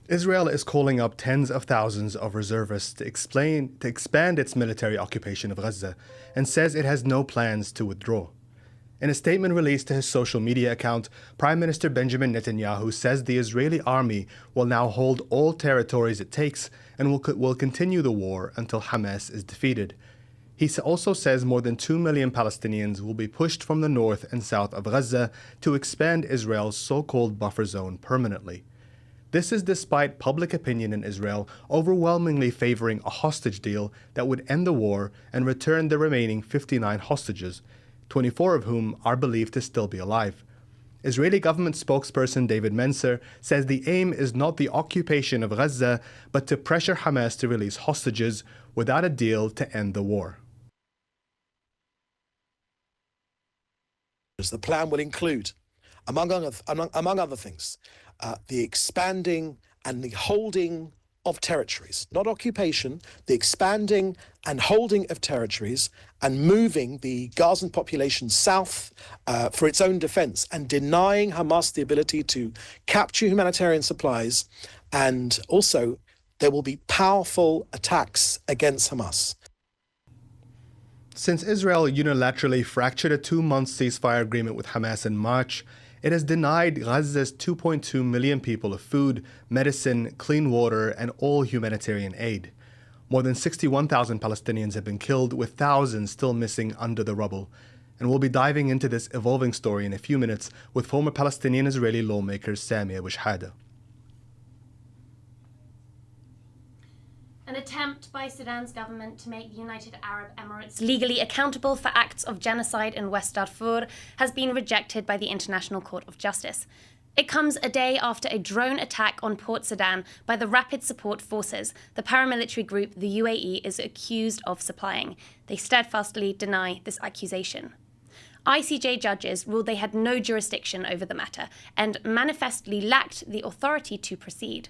Israel is calling up tens of thousands of reservists to expand its military occupation of Gaza and says it has no plans to withdraw. In a statement released to his social media account, Prime Minister Benjamin Netanyahu says the Israeli army will now hold all territories it takes and will continue the war until Hamas is defeated. He also says more than 2 million Palestinians will be pushed from the north and south of Gaza to expand Israel's so-called buffer zone permanently. This is despite public opinion in Israel overwhelmingly favoring a hostage deal that would end the war and return the remaining 59 hostages, 24 of whom are believed to still be alive. Israeli government spokesperson David Mencer says the aim is not the occupation of Gaza, but to pressure Hamas to release hostages without a deal to end the war. The plan will include, among other things, the expanding and the holding of territories, not occupation, the expanding and holding of territories and moving the Gazan population south for its own defense and denying Hamas the ability to capture humanitarian supplies. And also, there will be powerful attacks against Hamas. Since Israel unilaterally fractured a 2-month ceasefire agreement with Hamas in March, it has denied Gaza's 2.2 million people of food, medicine, clean water, and all humanitarian aid. More than 61,000 Palestinians have been killed, with thousands still missing under the rubble. And we'll be diving into this evolving story in a few minutes with former Palestinian-Israeli lawmaker Sami Abu Shahada. An attempt by Sudan's government to make the United Arab Emirates legally accountable for acts of genocide in West Darfur has been rejected by the International Court of Justice. It comes a day after a drone attack on Port Sudan by the Rapid Support Forces, the paramilitary group the UAE is accused of supplying. They steadfastly deny this accusation. ICJ judges ruled they had no jurisdiction over the matter and manifestly lacked the authority to proceed.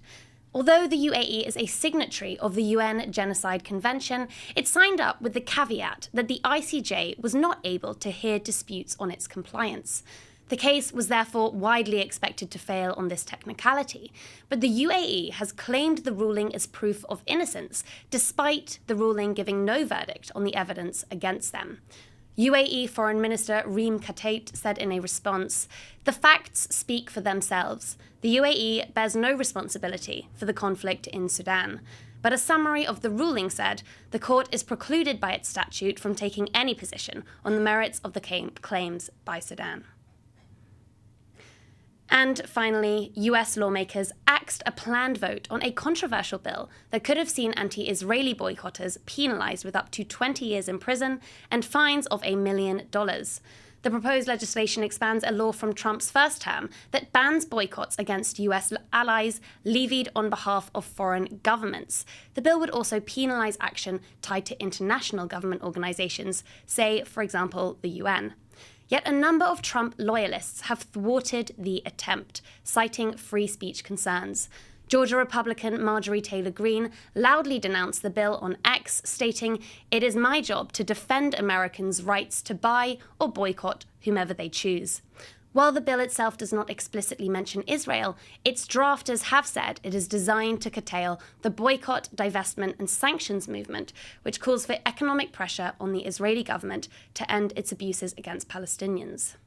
Although the UAE is a signatory of the UN Genocide Convention, it signed up with the caveat that the ICJ was not able to hear disputes on its compliance. The case was therefore widely expected to fail on this technicality, but the UAE has claimed the ruling as proof of innocence, despite the ruling giving no verdict on the evidence against them. UAE Foreign Minister Reem Khattate said in a response, "The facts speak for themselves. The UAE bears no responsibility for the conflict in Sudan." But a summary of the ruling said the court is precluded by its statute from taking any position on the merits of the claims by Sudan. And finally, US lawmakers axed a planned vote on a controversial bill that could have seen anti-Israeli boycotters penalized with up to 20 years in prison and fines of $1 million. The proposed legislation expands a law from Trump's first term that bans boycotts against US allies levied on behalf of foreign governments. The bill would also penalize action tied to international government organizations, say, for example, the UN. Yet a number of Trump loyalists have thwarted the attempt, citing free speech concerns. Georgia Republican Marjorie Taylor Greene loudly denounced the bill on X, stating, "It is my job to defend Americans' rights to buy or boycott whomever they choose." While the bill itself does not explicitly mention Israel, its drafters have said it is designed to curtail the boycott, divestment, and sanctions movement, which calls for economic pressure on the Israeli government to end its abuses against Palestinians.